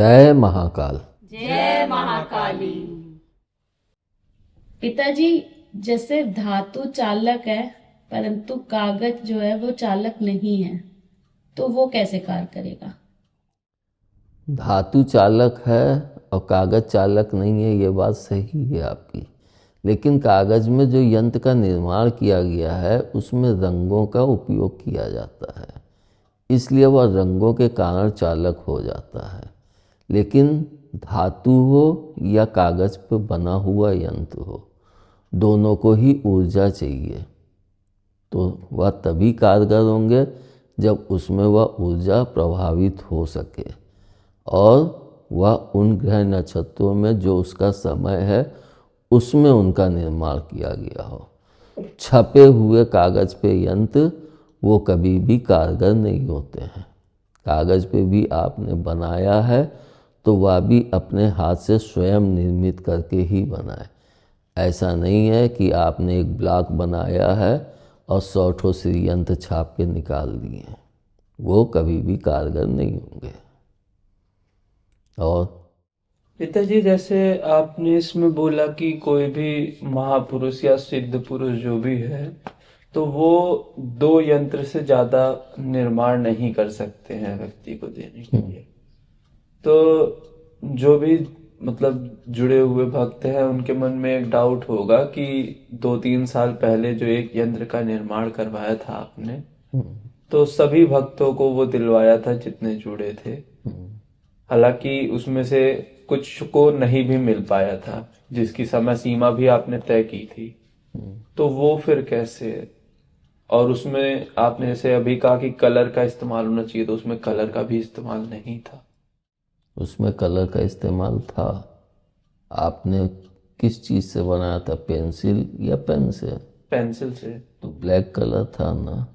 जय महाकाल। जय महाकाली। पिताजी, जैसे धातु चालक है परंतु कागज जो है वो चालक नहीं है, तो वो कैसे कार्य करेगा? धातु चालक है और कागज चालक नहीं है, ये बात सही है आपकी। लेकिन कागज में जो यंत्र का निर्माण किया गया है उसमें रंगों का उपयोग किया जाता है, इसलिए वह रंगों के कारण चालक हो जाता है। लेकिन धातु हो या कागज पर बना हुआ यंत्र हो, दोनों को ही ऊर्जा चाहिए, तो वह तभी कारगर होंगे जब उसमें वह ऊर्जा प्रभावित हो सके और वह उन ग्रह नक्षत्रों में जो उसका समय है उसमें उनका निर्माण किया गया हो। छपे हुए कागज पे यंत्र वो कभी भी कारगर नहीं होते हैं। कागज पे भी आपने बनाया है तो वह भी अपने हाथ से स्वयं निर्मित करके ही बनाए। ऐसा नहीं है कि आपने एक ब्लॉक बनाया है और 100 ठो श्रीयंत्र छाप के निकाल दिए हैं, वो कभी भी कारगर नहीं होंगे। और पिताजी, जैसे आपने इसमें बोला कि कोई भी महापुरुष या सिद्ध पुरुष जो भी है तो वो 2 यंत्र से ज्यादा निर्माण नहीं कर सकते हैं व्यक्ति को देने के लिए। तो जो भी मतलब जुड़े हुए भक्त हैं उनके मन में एक डाउट होगा कि 2-3 साल पहले जो एक यंत्र का निर्माण करवाया था आपने, तो सभी भक्तों को वो दिलवाया था जितने जुड़े थे। हालांकि उसमें से कुछ को नहीं भी मिल पाया था, जिसकी समय सीमा भी आपने तय की थी। तो वो फिर कैसे? और उसमें आपने जैसे अभी कहा कि कलर का इस्तेमाल होना चाहिए, तो उसमें कलर का भी इस्तेमाल नहीं था। उसमें कलर का इस्तेमाल था। आपने किस चीज़ से बनाया था, पेंसिल या पेन से? पेंसिल से। तो ब्लैक कलर था ना,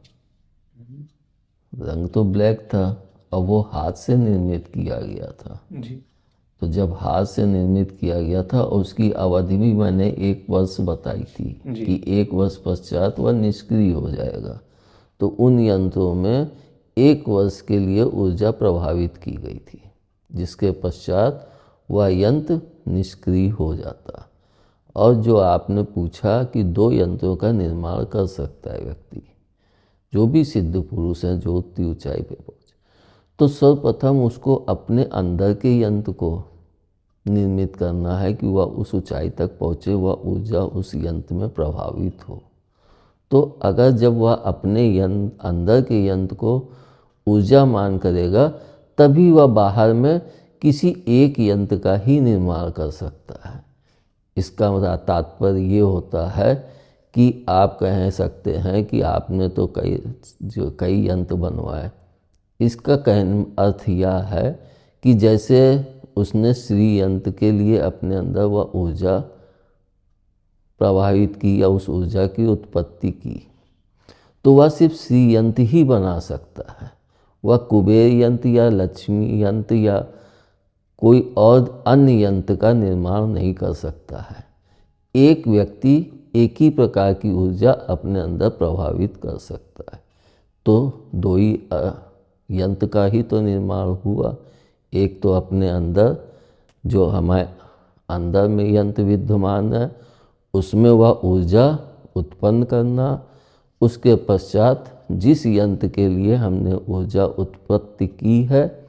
रंग तो ब्लैक था और वो हाथ से निर्मित किया गया था जी। तो जब हाथ से निर्मित किया गया था और उसकी अवधि भी मैंने 1 वर्ष बताई थी कि 1 वर्ष पश्चात वह निष्क्रिय हो जाएगा। तो उन यंत्रों में 1 वर्ष के लिए ऊर्जा प्रभावित की गई थी, जिसके पश्चात वह यंत्र निष्क्रिय हो जाता। और जो आपने पूछा कि 2 यंत्रों का निर्माण कर सकता है व्यक्ति, जो भी सिद्ध पुरुष हैं जो उतनी ऊंचाई पे पहुँचे, तो सर्वप्रथम उसको अपने अंदर के यंत्र को निर्मित करना है कि वह उस ऊंचाई तक पहुँचे, वह ऊर्जा उस यंत्र में प्रभावित हो। तो अगर जब वह अपने अंदर के यंत्र को ऊर्जा मान करेगा तभी वह बाहर में किसी एक यंत्र का ही निर्माण कर सकता है। इसका मतलब तात्पर्य ये होता है कि आप कह सकते हैं कि आपने तो कई यंत्र बनवाए। इसका कहने अर्थ यह है कि जैसे उसने श्री यंत्र के लिए अपने अंदर वह ऊर्जा प्रभावित की या उस ऊर्जा की उत्पत्ति की, तो वह सिर्फ श्री यंत्र ही बना सकता है। वह कुबेर यंत्र या लक्ष्मी यंत्र या कोई और अन्य यंत्र का निर्माण नहीं कर सकता है। एक व्यक्ति एक ही प्रकार की ऊर्जा अपने अंदर प्रभावित कर सकता है। तो 2 ही यंत्र का ही तो निर्माण हुआ। एक तो अपने अंदर जो हमारे अंदर में यंत्र विद्यमान है उसमें वह ऊर्जा उत्पन्न करना, उसके पश्चात जिस यंत्र के लिए हमने ऊर्जा उत्पत्ति की है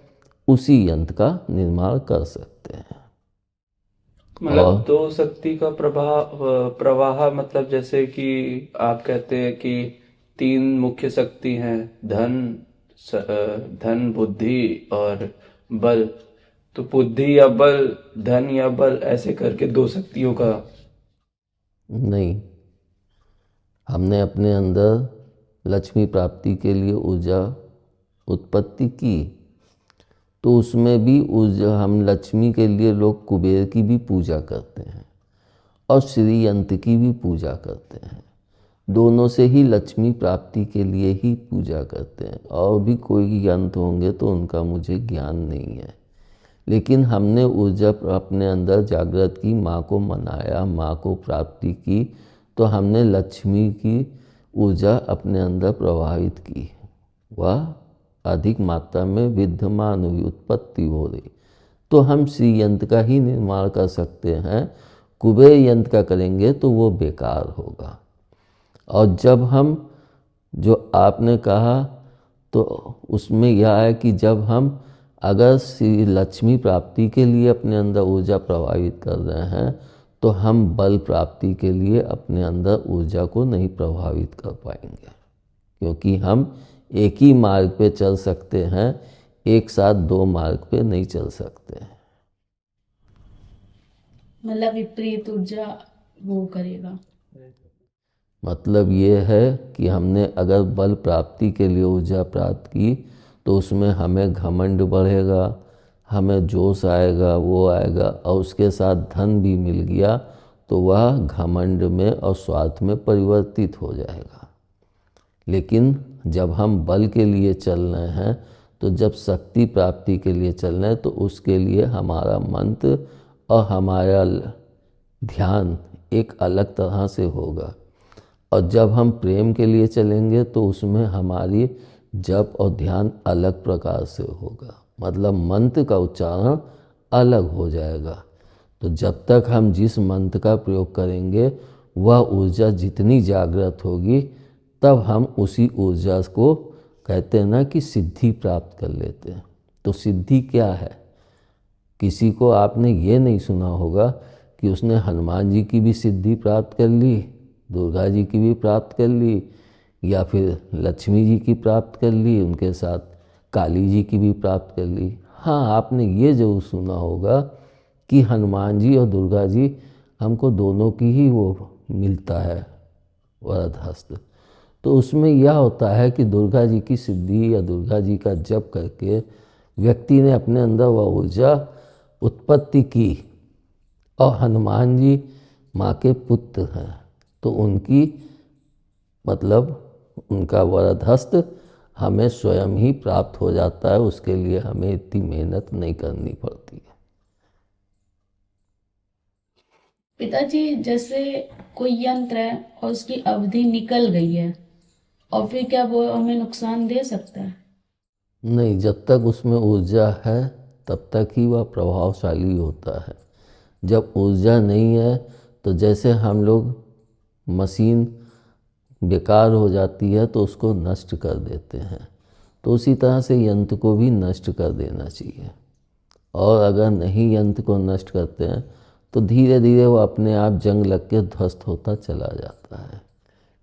उसी यंत्र का निर्माण कर सकते हैं। मतलब 2 शक्ति का प्रवाह मतलब जैसे कि आप कहते हैं कि 3 मुख्य शक्ति हैं, धन, बुद्धि और बल। तो बुद्धि या बल, धन या बल, ऐसे करके 2 शक्तियों का नहीं, हमने अपने अंदर लक्ष्मी प्राप्ति के लिए ऊर्जा उत्पत्ति की, तो उसमें भी ऊर्जा हम लक्ष्मी के लिए लोग कुबेर की भी पूजा करते हैं और श्री यंत्र की भी पूजा करते हैं। दोनों से ही लक्ष्मी प्राप्ति के लिए ही पूजा करते हैं। और भी कोई यंत्र होंगे तो उनका मुझे ज्ञान नहीं है। लेकिन हमने ऊर्जा अपने अंदर जागृत की, माँ को मनाया, माँ को प्राप्ति की, तो हमने लक्ष्मी की ऊर्जा अपने अंदर प्रभावित की। वह अधिक मात्रा में विद्यमान हुई, उत्पत्ति हो रही। तो हम श्री यंत्र का ही निर्माण कर सकते हैं। कुबेर यंत्र का करेंगे तो वो बेकार होगा। और जब हम, जो आपने कहा, तो उसमें यह है कि जब हम अगर श्री लक्ष्मी प्राप्ति के लिए अपने अंदर ऊर्जा प्रभावित कर रहे हैं तो हम बल प्राप्ति के लिए अपने अंदर ऊर्जा को नहीं प्रभावित कर पाएंगे, क्योंकि हम एक ही मार्ग पे चल सकते हैं, एक साथ दो मार्ग पे नहीं चल सकते हैं। मतलब विपरीत ऊर्जा वो करेगा। मतलब ये है कि हमने अगर बल प्राप्ति के लिए ऊर्जा प्राप्त की तो उसमें हमें घमंड बढ़ेगा, हमें जोश आएगा, वो आएगा, और उसके साथ धन भी मिल गया तो वह घमंड में और स्वार्थ में परिवर्तित हो जाएगा। लेकिन जब हम बल के लिए चल रहे हैं, तो जब शक्ति प्राप्ति के लिए चल रहे हैं, तो उसके लिए हमारा मंत्र और हमारा ध्यान एक अलग तरह से होगा। और जब हम प्रेम के लिए चलेंगे तो उसमें हमारी जप और ध्यान अलग प्रकार से होगा, मतलब मंत्र का उच्चारण अलग हो जाएगा। तो जब तक हम जिस मंत्र का प्रयोग करेंगे वह ऊर्जा जितनी जागृत होगी, तब हम उसी ऊर्जा को कहते हैं ना कि सिद्धि प्राप्त कर लेते हैं। तो सिद्धि क्या है? किसी को आपने ये नहीं सुना होगा कि उसने हनुमान जी की भी सिद्धि प्राप्त कर ली, दुर्गा जी की भी प्राप्त कर ली, या फिर लक्ष्मी जी की प्राप्त कर ली, उनके साथ काली जी की भी प्राप्त कर ली। हाँ, आपने ये जरूर सुना होगा कि हनुमान जी और दुर्गा जी, हमको दोनों की ही वो मिलता है वरद हस्त। तो उसमें यह होता है कि दुर्गा जी की सिद्धि या दुर्गा जी का जप करके व्यक्ति ने अपने अंदर वह ऊर्जा उत्पत्ति की, और हनुमान जी माँ के पुत्र हैं, तो उनकी मतलब उनका वरद हस्त हमें स्वयं ही प्राप्त हो जाता है। उसके लिए हमें इतनी मेहनत नहीं करनी पड़ती है। पिताजी, जैसे कोई यंत्र है और उसकी अवधि निकल गई है, और फिर क्या वो हमें नुकसान दे सकता है? नहीं, जब तक उसमें ऊर्जा है तब तक ही वह प्रभावशाली होता है। जब ऊर्जा नहीं है तो जैसे हम लोग मशीन बेकार हो जाती है तो उसको नष्ट कर देते हैं, तो उसी तरह से यंत्र को भी नष्ट कर देना चाहिए। और अगर नहीं यंत्र को नष्ट करते हैं तो धीरे धीरे वो अपने आप जंग लग के ध्वस्त होता चला जाता है।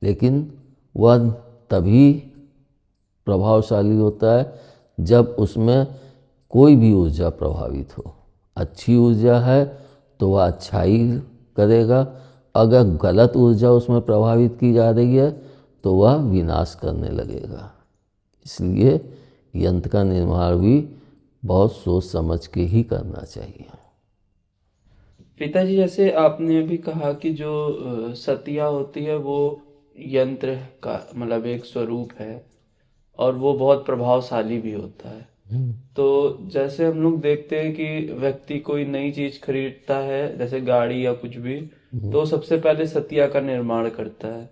लेकिन वह तभी प्रभावशाली होता है जब उसमें कोई भी ऊर्जा प्रभावित हो। अच्छी ऊर्जा है तो वह अच्छाई करेगा, अगर गलत ऊर्जा उसमें प्रभावित की जा रही है तो वह विनाश करने लगेगा। इसलिए यंत्र का निर्माण भी बहुत सोच समझ के ही करना चाहिए। पिताजी, जैसे आपने अभी कहा कि जो सतिया होती है वो यंत्र का मतलब एक स्वरूप है और वो बहुत प्रभावशाली भी होता है। तो जैसे हम लोग देखते हैं कि व्यक्ति कोई नई चीज खरीदता है, जैसे गाड़ी या कुछ भी, तो सबसे पहले सतिया का निर्माण करता है।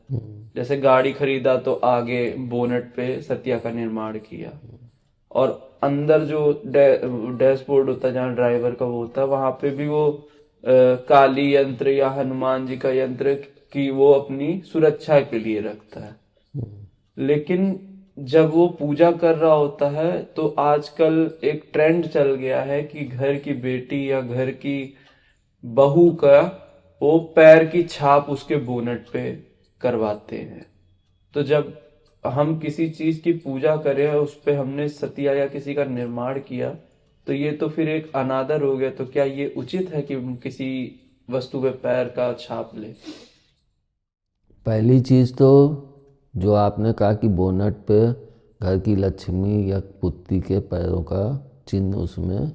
जैसे गाड़ी खरीदा तो आगे बोनट पे सतिया का निर्माण किया, और अंदर जो डैशबोर्ड होता है जहाँ ड्राइवर का वो होता है, वहां पे भी वो काली यंत्र या हनुमान जी का यंत्र की वो अपनी सुरक्षा के लिए रखता है। लेकिन जब वो पूजा कर रहा होता है तो आजकल एक ट्रेंड चल गया है कि घर की बेटी या घर की बहू का वो पैर की छाप उसके बोनट पे करवाते हैं। तो जब हम किसी चीज की पूजा करें और उस पे हमने सतिया या किसी का निर्माण किया तो ये तो फिर एक अनादर हो गया। तो क्या ये उचित है कि हम किसी वस्तु पे पैर का छाप ले? पहली चीज़ तो जो आपने कहा कि बोनट पे घर की लक्ष्मी या पुत्री के पैरों का चिन्ह उसमें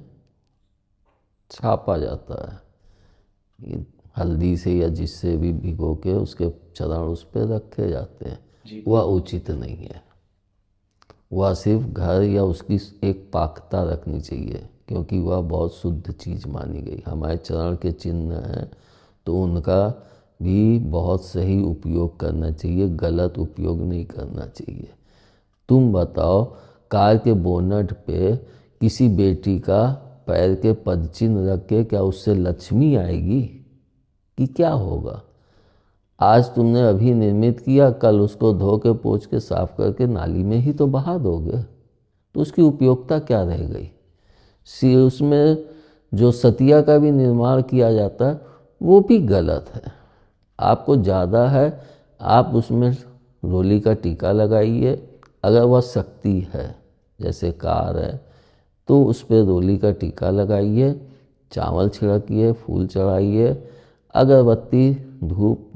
छापा जाता है, ये हल्दी से या जिससे भी भिगो के उसके चरण उस पर रखे जाते हैं, वह उचित नहीं है। वह सिर्फ घर या उसकी एक पाकता रखनी चाहिए, क्योंकि वह बहुत शुद्ध चीज़ मानी गई। हमारे चरण के चिन्ह हैं तो उनका भी बहुत सही उपयोग करना चाहिए, गलत उपयोग नहीं करना चाहिए। तुम बताओ, कार के बोनट पे किसी बेटी का पैर के पद चिन्ह रख के क्या उससे लक्ष्मी आएगी कि क्या होगा? आज तुमने अभी निर्मित किया, कल उसको धो के पोंछ के साफ करके नाली में ही तो बहा दोगे, तो उसकी उपयोगिता क्या रह गई? उसमें जो सतिया का भी निर्माण किया जाता है वो भी गलत है। आपको ज़्यादा है, आप उसमें रोली का टीका लगाइए। अगर वह शक्ति है, जैसे कार है, तो उस पर रोली का टीका लगाइए, चावल छिड़किए, फूल चढ़ाइए, अगरबत्ती, धूप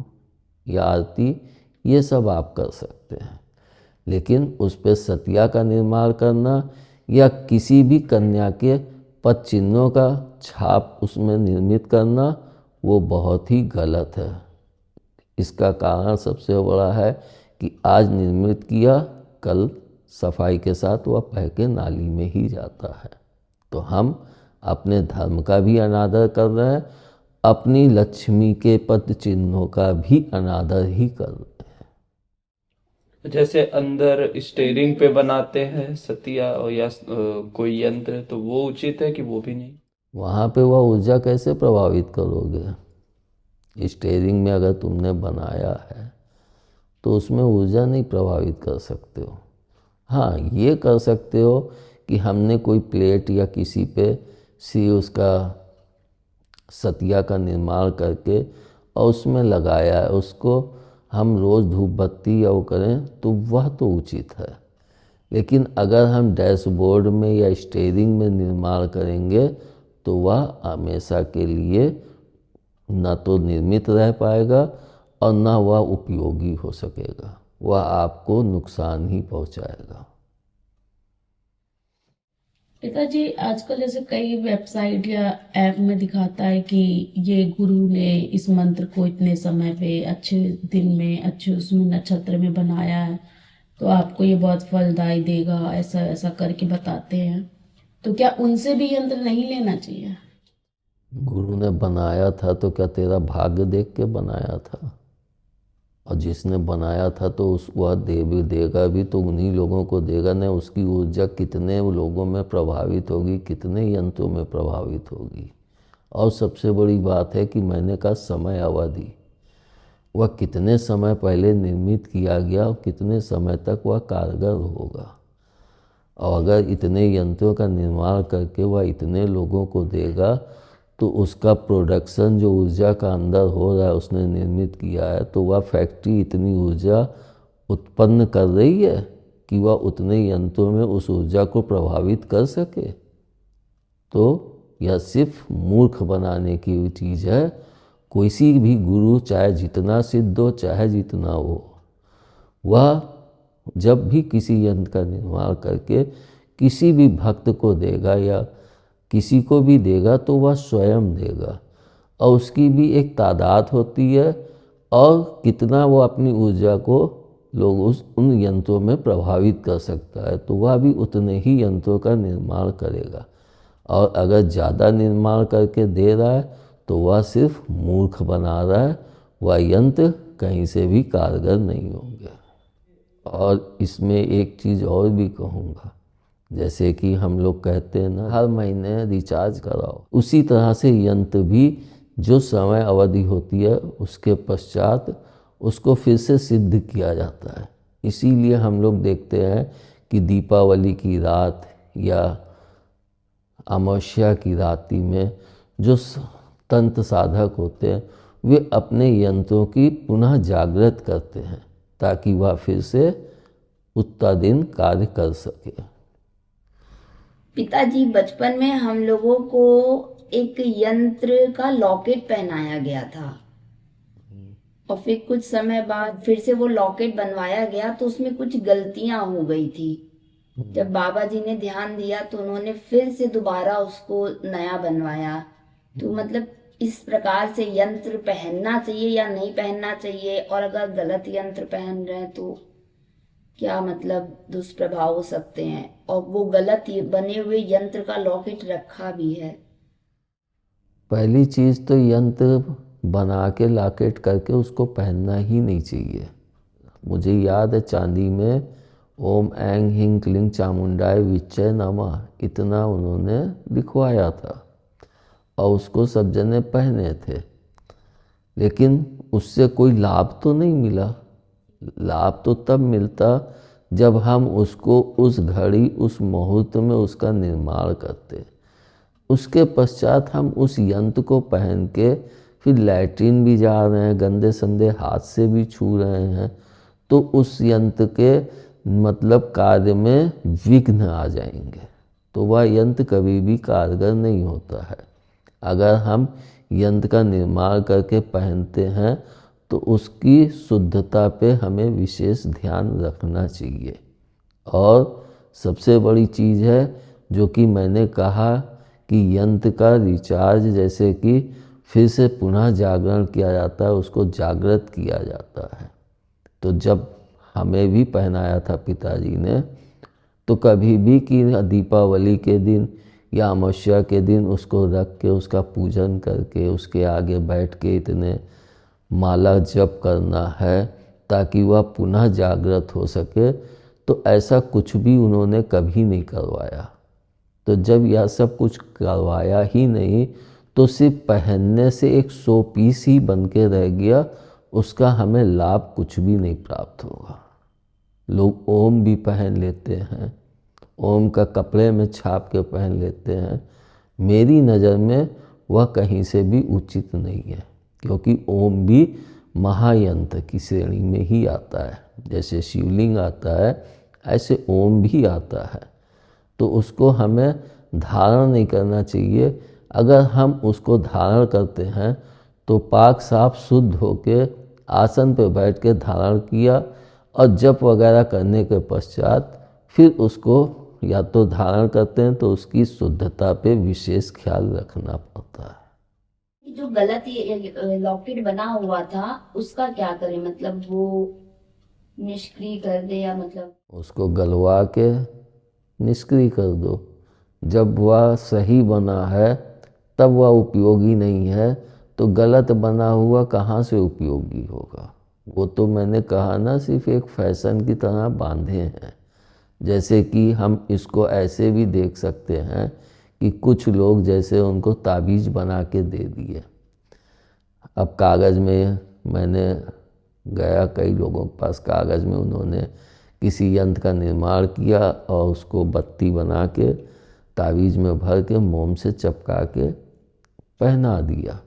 या आरती, ये सब आप कर सकते हैं। लेकिन उस पर सतिया का निर्माण करना या किसी भी कन्या के पद चिन्हों का छाप उसमें निर्मित करना, वो बहुत ही गलत है। इसका कारण सबसे बड़ा है कि आज निर्मित किया, कल सफाई के साथ वह बह के नाली में ही जाता है। तो हम अपने धर्म का भी अनादर कर रहे हैं, अपनी लक्ष्मी के पद चिन्हों का भी अनादर ही कर रहे हैं। जैसे अंदर स्टेयरिंग पे बनाते हैं सतिया या कोई यंत्र, तो वो उचित है कि वो भी नहीं? वहाँ पे वह ऊर्जा कैसे प्रभावित करोगे? स्टेयरिंग में अगर तुमने बनाया है तो उसमें ऊर्जा नहीं प्रभावित कर सकते हो। हाँ, ये कर सकते हो कि हमने कोई प्लेट या किसी पे उसका सतिया का निर्माण करके और उसमें लगाया है, उसको हम रोज़ धूप बत्ती या वो करें तो वह तो उचित है। लेकिन अगर हम डैशबोर्ड में या स्टीयरिंग में निर्माण करेंगे तो वह हमेशा के लिए न तो निर्मित रह पाएगा और न वह उपयोगी हो सकेगा, वह आपको नुकसान ही पहुंचाएगा। पिताजी, आजकल जैसे कई वेबसाइट या ऐप में दिखाता है कि ये गुरु ने इस मंत्र को इतने समय पे अच्छे दिन में अच्छे उसमें नक्षत्र में बनाया है, तो आपको ये बहुत फलदायी देगा, ऐसा ऐसा करके बताते हैं। तो क्या उनसे भी यंत्र नहीं लेना चाहिए? गुरु ने बनाया था तो क्या तेरा भाग्य देख के बनाया था? और जिसने बनाया था तो वह देगा भी तो उन्हीं लोगों को देगा न। उसकी ऊर्जा कितने लोगों में प्रभावित होगी, कितने यंत्रों में प्रभावित होगी। और सबसे बड़ी बात है कि मैंने कहा समय अवधि, वह कितने समय पहले निर्मित किया गया और कितने समय तक वह कारगर होगा। और अगर इतने यंत्रों का निर्माण करके वह इतने लोगों को देगा तो उसका प्रोडक्शन जो ऊर्जा का अंदर हो रहा है, उसने निर्मित किया है, तो वह फैक्ट्री इतनी ऊर्जा उत्पन्न कर रही है कि वह उतने यंत्रों में उस ऊर्जा को प्रभावित कर सके। तो यह सिर्फ मूर्ख बनाने की चीज़ है। कोई भी गुरु चाहे जितना सिद्ध हो, चाहे जितना हो, वह जब भी किसी यंत्र का निर्माण करके किसी भी भक्त को देगा या किसी को भी देगा तो वह स्वयं देगा, और उसकी भी एक तादाद होती है और कितना वो अपनी ऊर्जा को उन यंत्रों में प्रभावित कर सकता है, तो वह भी उतने ही यंत्रों का निर्माण करेगा। और अगर ज़्यादा निर्माण करके दे रहा है तो वह सिर्फ मूर्ख बना रहा है, वह यंत्र कहीं से भी कारगर नहीं होंगे। और इसमें एक चीज़ और भी कहूँगा, जैसे कि हम लोग कहते हैं ना, हर महीने रिचार्ज कराओ, उसी तरह से यंत्र भी जो समय अवधि होती है उसके पश्चात उसको फिर से सिद्ध किया जाता है। इसीलिए हम लोग देखते हैं कि दीपावली की रात या अमावस्या की रात्रि में जो तंत्र साधक होते हैं वे अपने यंत्रों की पुनः जागृत करते हैं ताकि वह फिर से उतना दिन कार्य कर सके। पिताजी, बचपन में हम लोगों को एक यंत्र का लॉकेट पहनाया गया था और फिर कुछ समय बाद फिर से वो लॉकेट बनवाया गया तो उसमें कुछ गलतियां हो गई थी। जब बाबा जी ने ध्यान दिया तो उन्होंने फिर से दोबारा उसको नया बनवाया। तो मतलब इस प्रकार से यंत्र पहनना चाहिए या नहीं पहनना चाहिए, और अगर गलत यंत्र पहन रहे हैं तो क्या मतलब दुष्प्रभाव हो सकते हैं? और वो गलत बने हुए यंत्र का लॉकेट रखा भी है। पहली चीज़ तो यंत्र बना के लॉकेट करके उसको पहनना ही नहीं चाहिए। मुझे याद है चांदी में ओम ऐंग हिंग क्लिंग चामुंडाय विच्चय नमः, इतना उन्होंने लिखवाया था और उसको सब जने पहने थे, लेकिन उससे कोई लाभ तो नहीं मिला। लाभ तो तब मिलता जब हम उसको उस घड़ी उस मुहूर्त में उसका निर्माण करते। उसके पश्चात हम उस यंत्र को पहन के फिर लैट्रिन भी जा रहे हैं, गंदे संदे हाथ से भी छू रहे हैं, तो उस यंत्र के मतलब कार्य में विघ्न आ जाएंगे, तो वह यंत्र कभी भी कारगर नहीं होता है। अगर हम यंत्र का निर्माण करके पहनते हैं तो उसकी शुद्धता पे हमें विशेष ध्यान रखना चाहिए। और सबसे बड़ी चीज़ है जो कि मैंने कहा कि यंत्र का रिचार्ज, जैसे कि फिर से पुनः जागरण किया जाता है, उसको जागृत किया जाता है। तो जब हमें भी पहनाया था पिताजी ने, तो कभी भी कि दीपावली के दिन या अमावस्या के दिन उसको रख के उसका पूजन करके उसके आगे बैठ के इतने माला जप करना है ताकि वह पुनः जागृत हो सके, तो ऐसा कुछ भी उन्होंने कभी नहीं करवाया। तो जब यह सब कुछ करवाया ही नहीं, तो सिर्फ पहनने से एक 100 पीस ही बन के रह गया, उसका हमें लाभ कुछ भी नहीं प्राप्त होगा। लोग ओम भी पहन लेते हैं, ओम का कपड़े में छाप के पहन लेते हैं। मेरी नज़र में वह कहीं से भी उचित नहीं है, क्योंकि ओम भी महायंत्र की श्रेणी में ही आता है। जैसे शिवलिंग आता है ऐसे ओम भी आता है, तो उसको हमें धारण नहीं करना चाहिए। अगर हम उसको धारण करते हैं तो पाक साफ शुद्ध होके आसन पर बैठ के धारण किया और जप वगैरह करने के पश्चात फिर उसको या तो धारण करते हैं तो उसकी शुद्धता पे विशेष ख्याल रखना पड़ता है। जो गलत ये लॉकेट बना हुआ था उसका क्या करें, मतलब वो निष्क्रिय कर दे या मतलब उसको गलवा के निष्क्रिय कर दो। जब वह सही बना है तब वह उपयोगी नहीं है, तो गलत बना हुआ कहाँ से उपयोगी होगा। वो तो मैंने कहा ना, सिर्फ एक फैशन की तरह बांधे हैं। जैसे कि हम इसको ऐसे भी देख सकते हैं कि कुछ लोग जैसे उनको ताबीज़ बना के दे दिए। अब कागज़ में मैंने गया, कई लोगों के पास कागज़ में उन्होंने किसी यंत्र का निर्माण किया और उसको बत्ती बना के ताबीज़ में भर के मोम से चिपका के पहना दिया।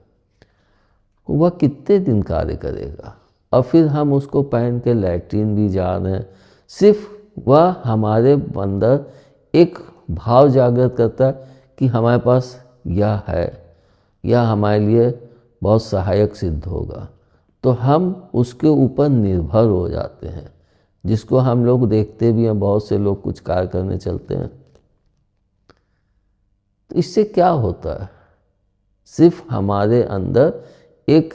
वह कितने दिन कार्य करेगा। और फिर हम उसको पहन के लैट्रिन भी जा रहे हैं। सिर्फ वह हमारे अंदर एक भाव जागृत करता है कि हमारे पास यह है, यह हमारे लिए बहुत सहायक सिद्ध होगा, तो हम उसके ऊपर निर्भर हो जाते हैं। जिसको हम लोग देखते भी हैं, बहुत से लोग कुछ कार्य करने चलते हैं, तो इससे क्या होता है, सिर्फ हमारे अंदर एक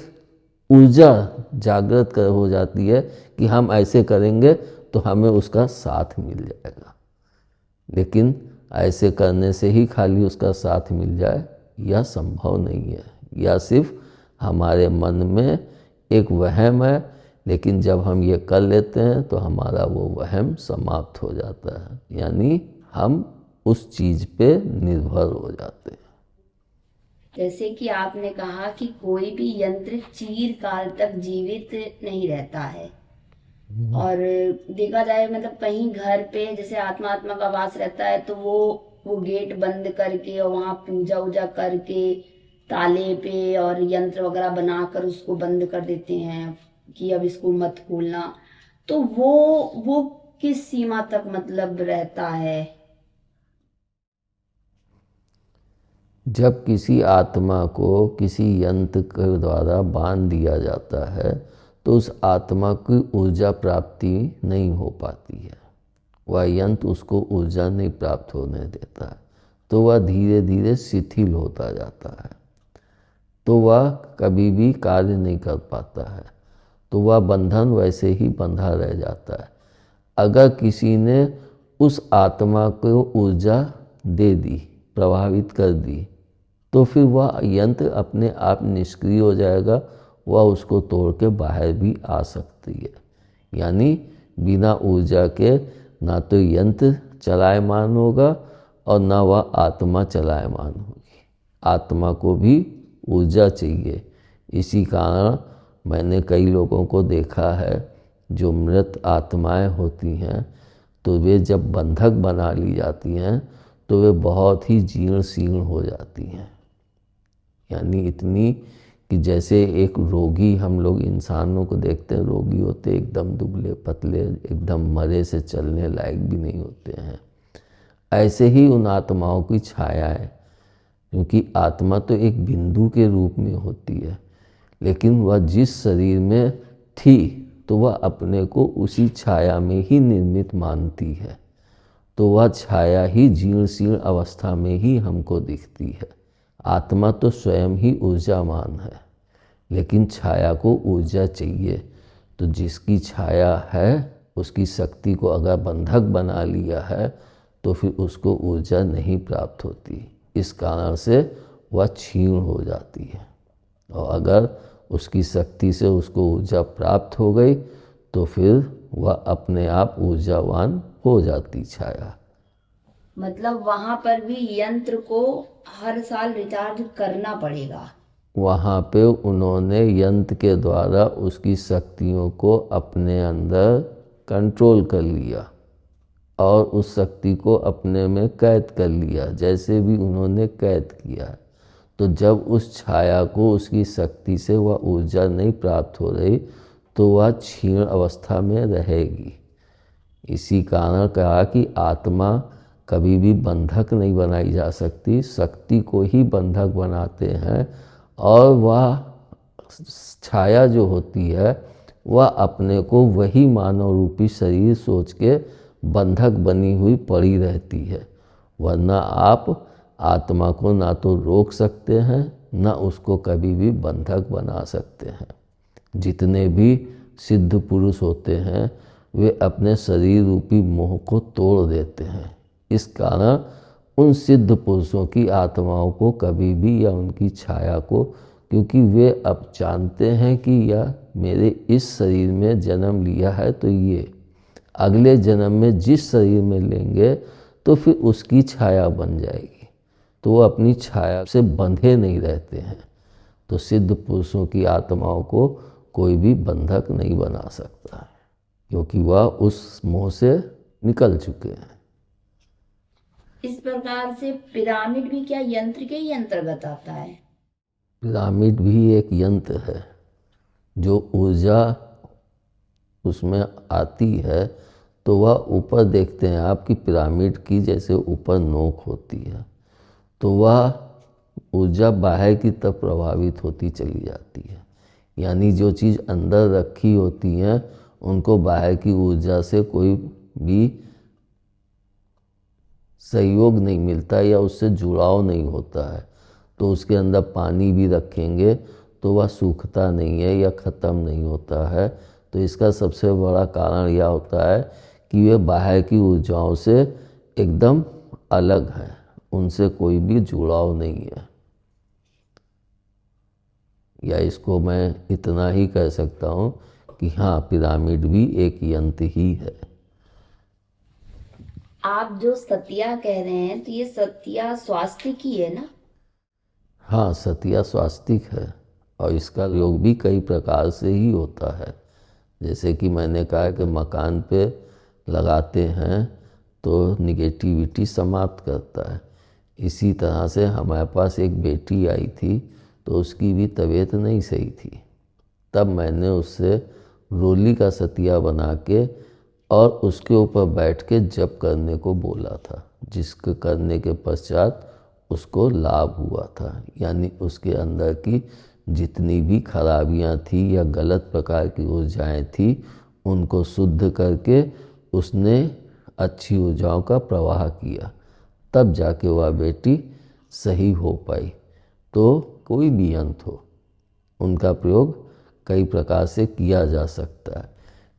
ऊर्जा जागृत हो जाती है कि हम ऐसे करेंगे तो हमें उसका साथ मिल जाएगा। लेकिन ऐसे करने से ही खाली उसका साथ मिल जाए यह संभव नहीं है। यह सिर्फ हमारे मन में एक वहम है, लेकिन जब हम ये कर लेते हैं तो हमारा वो वहम समाप्त हो जाता है, यानी हम उस चीज़ पे निर्भर हो जाते हैं। जैसे कि आपने कहा कि कोई भी यंत्र चिरकाल तक जीवित नहीं रहता है, और देखा जाए मतलब कहीं घर पे जैसे आत्मा का वास रहता है तो वो गेट बंद करके और वहां पूजा वूजा करके ताले पे और यंत्र वगैरह बनाकर उसको बंद कर देते हैं कि अब इसको मत खोलना। तो वो किस सीमा तक मतलब रहता है? जब किसी आत्मा को किसी यंत्र के द्वारा बांध दिया जाता है तो उस आत्मा की ऊर्जा प्राप्ति नहीं हो पाती है। वह यंत्र उसको ऊर्जा नहीं प्राप्त होने देता है, तो वह धीरे धीरे शिथिल होता जाता है, तो वह कभी भी कार्य नहीं कर पाता है, तो वह बंधन वैसे ही बंधा रह जाता है। अगर किसी ने उस आत्मा को ऊर्जा दे दी, प्रभावित कर दी, तो फिर वह यंत्र अपने आप निष्क्रिय हो जाएगा, वह उसको तोड़ के बाहर भी आ सकती है। यानी बिना ऊर्जा के ना तो यंत्र चलायमान होगा और ना वह आत्मा चलायमान होगी। आत्मा को भी ऊर्जा चाहिए। इसी कारण मैंने कई लोगों को देखा है जो मृत आत्माएं होती हैं तो वे जब बंधक बना ली जाती हैं तो वे बहुत ही जीर्ण शीर्ण हो जाती हैं। यानी इतनी कि जैसे एक रोगी, हम लोग इंसानों को देखते हैं रोगी होते एकदम दुबले पतले, एकदम मरे से चलने लायक भी नहीं होते हैं, ऐसे ही उन आत्माओं की छाया है। क्योंकि आत्मा तो एक बिंदु के रूप में होती है, लेकिन वह जिस शरीर में थी तो वह अपने को उसी छाया में ही निर्मित मानती है। तो वह छाया ही जीर्ण शीर्ण अवस्था में ही हमको दिखती है। आत्मा तो स्वयं ही ऊर्जामान है, लेकिन छाया को ऊर्जा चाहिए। तो जिसकी छाया है उसकी शक्ति को अगर बंधक बना लिया है तो फिर उसको ऊर्जा नहीं प्राप्त होती। इस कारण से वह क्षीण हो जाती है। और अगर उसकी शक्ति से उसको ऊर्जा प्राप्त हो गई तो फिर वह अपने आप ऊर्जावान हो जाती छाया। मतलब वहां पर भी यंत्र को हर साल रिचार्ज करना पड़ेगा। वहाँ पे उन्होंने यंत्र के द्वारा उसकी शक्तियों को अपने अंदर कंट्रोल कर लिया और उस शक्ति को अपने में कैद कर लिया, जैसे भी उन्होंने कैद किया। तो जब उस छाया को उसकी शक्ति से वह ऊर्जा नहीं प्राप्त हो रही तो वह क्षीण अवस्था में रहेगी। इसी कारण कहा कि आत्मा कभी भी बंधक नहीं बनाई जा सकती, शक्ति को ही बंधक बनाते हैं। और वह छाया जो होती है वह अपने को वही मानव रूपी शरीर सोच के बंधक बनी हुई पड़ी रहती है। वरना आप आत्मा को ना तो रोक सकते हैं ना उसको कभी भी बंधक बना सकते हैं। जितने भी सिद्ध पुरुष होते हैं वे अपने शरीर रूपी मोह को तोड़ देते हैं। इस कारण उन सिद्ध पुरुषों की आत्माओं को कभी भी या उनकी छाया को, क्योंकि वे अब जानते हैं कि यह मेरे इस शरीर में जन्म लिया है तो ये अगले जन्म में जिस शरीर में लेंगे तो फिर उसकी छाया बन जाएगी। तो वो अपनी छाया से बंधे नहीं रहते हैं। तो सिद्ध पुरुषों की आत्माओं को कोई भी बंधक नहीं बना सकता है, क्योंकि वह उस मोह से निकल चुके हैं। इस प्रकार से पिरामिड भी क्या यंत्र के ही अंतर्गत आता है? पिरामिड भी एक यंत्र है। जो ऊर्जा उसमें आती है तो वह ऊपर देखते हैं आपकी पिरामिड की जैसे ऊपर नोक होती है तो वह ऊर्जा बाहर की तरफ प्रभावित होती चली जाती है। यानी जो चीज़ अंदर रखी होती हैं उनको बाहर की ऊर्जा से कोई भी सहयोग नहीं मिलता या उससे जुड़ाव नहीं होता है। तो उसके अंदर पानी भी रखेंगे तो वह सूखता नहीं है या ख़त्म नहीं होता है। तो इसका सबसे बड़ा कारण यह होता है कि वे बाहर की ऊर्जाओं से एकदम अलग हैं, उनसे कोई भी जुड़ाव नहीं है। या इसको मैं इतना ही कह सकता हूँ कि हाँ, पिरामिड भी एक यंत्र ही है। आप जो सतिया कह रहे हैं तो ये सतिया स्वास्तिक ही है ना? हाँ, सतिया स्वास्तिक है और इसका प्रयोग भी कई प्रकार से ही होता है। जैसे कि मैंने कहा कि मकान पे लगाते हैं तो निगेटिविटी समाप्त करता है। इसी तरह से हमारे पास एक बेटी आई थी तो उसकी भी तबीयत नहीं सही थी। तब मैंने उससे रोली का सतिया बना के और उसके ऊपर बैठ के जप करने को बोला था, जिसके करने के पश्चात उसको लाभ हुआ था। यानी उसके अंदर की जितनी भी खराबियां थी या गलत प्रकार की ऊर्जाएं थी उनको शुद्ध करके उसने अच्छी ऊर्जाओं का प्रवाह किया, तब जाके वह बेटी सही हो पाई। तो कोई भी यंत्र हो उनका प्रयोग कई प्रकार से किया जा सकता है,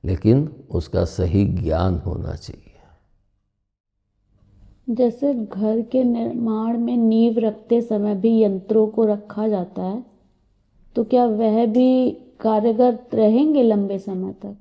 लेकिन उसका सही ज्ञान होना चाहिए। जैसे घर के निर्माण में नींव रखते समय भी यंत्रों को रखा जाता है, तो क्या वह भी कारगर रहेंगे लंबे समय तक?